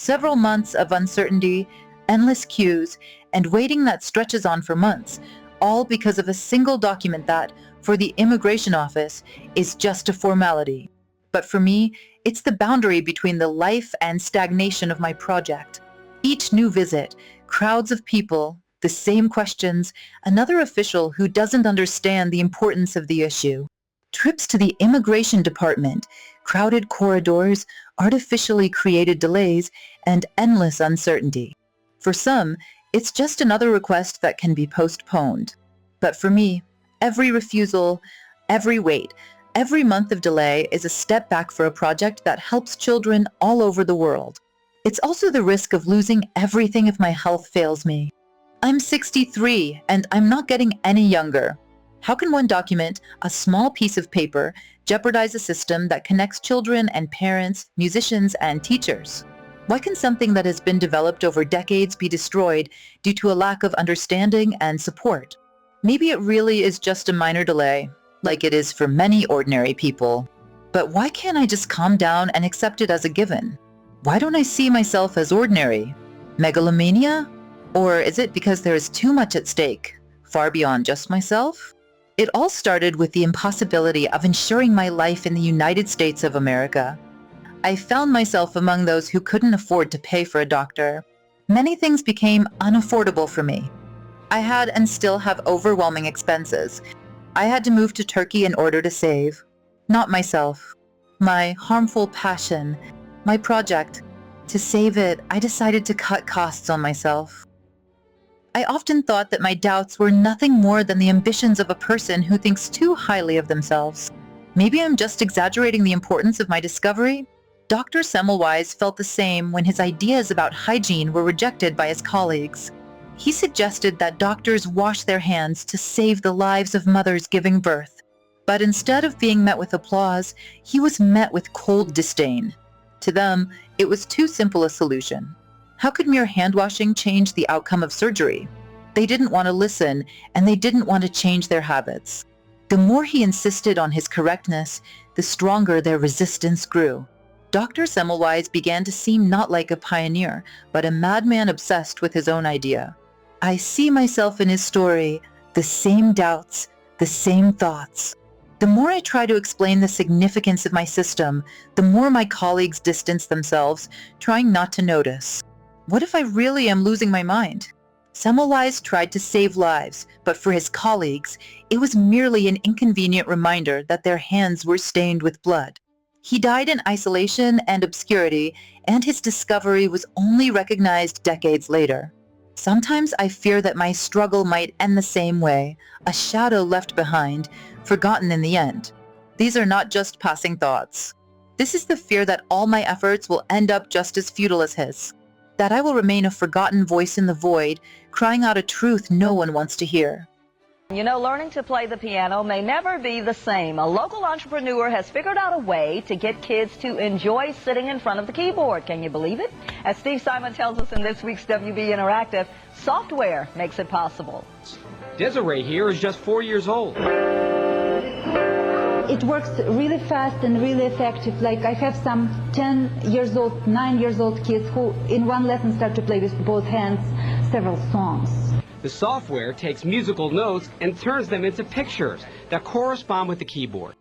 Several months of uncertainty, endless queues, and waiting that stretches on for months, all because of a single document that, for the immigration office, is just a formality. But for me, it's the boundary between the life and stagnation of my project. Each new visit, crowds of people, the same questions, another official who doesn't understand the importance of the issue. Trips to the immigration department, crowded corridors, artificially created delays, and endless uncertainty. For some, it's just another request that can be postponed. But for me, every refusal, every wait, every month of delay is a step back for a project that helps children all over the world. It's also the risk of losing everything if my health fails me. I'm 63 and I'm not getting any younger. How can one document, a small piece of paper, jeopardize a system that connects children and parents, musicians and teachers? Why can something that has been developed over decades be destroyed due to a lack of understanding and support? Maybe it really is just a minor delay, like it is for many ordinary people. But why can't I just calm down and accept it as a given? Why don't I see myself as ordinary? Megalomania? Or is it because there is too much at stake, far beyond just myself? It all started with the impossibility of ensuring my life in the United States of America. I found myself among those who couldn't afford to pay for a doctor. Many things became unaffordable for me. I had and still have overwhelming expenses. I had to move to Turkey in order to save. Not myself. My harmful passion. My project. To save it, I decided to cut costs on myself. I often thought that my doubts were nothing more than the ambitions of a person who thinks too highly of themselves. Maybe I'm just exaggerating the importance of my discovery. Dr. Semmelweis felt the same when his ideas about hygiene were rejected by his colleagues. He suggested that doctors wash their hands to save the lives of mothers giving birth. But instead of being met with applause, he was met with cold disdain. To them, it was too simple a solution. How could mere hand-washing change the outcome of surgery? They didn't want to listen, and they didn't want to change their habits. The more he insisted on his correctness, the stronger their resistance grew. Dr. Semmelweis began to seem not like a pioneer, but a madman obsessed with his own idea. I see myself in his story, the same doubts, the same thoughts. The more I try to explain the significance of my system, the more my colleagues distance themselves, trying not to notice. What if I really am losing my mind? Semmelweis tried to save lives, but for his colleagues, it was merely an inconvenient reminder that their hands were stained with blood. He died in isolation and obscurity, and his discovery was only recognized decades later. Sometimes I fear that my struggle might end the same way, a shadow left behind, forgotten in the end. These are not just passing thoughts. This is the fear that all my efforts will end up just as futile as his. That I will remain a forgotten voice in the void, crying out a truth no one wants to hear. You know, learning to play the piano may never be the same. A local entrepreneur has figured out a way to get kids to enjoy sitting in front of the keyboard. Can you believe it? As Steve Simon tells us in this week's WB Interactive, software makes it possible. Desiree here is just 4 years old. It works really fast and really effective. Like I have some 10 years old, 9 years old kids who in one lesson start to play with both hands several songs. The software takes musical notes and turns them into pictures that correspond with the keyboard.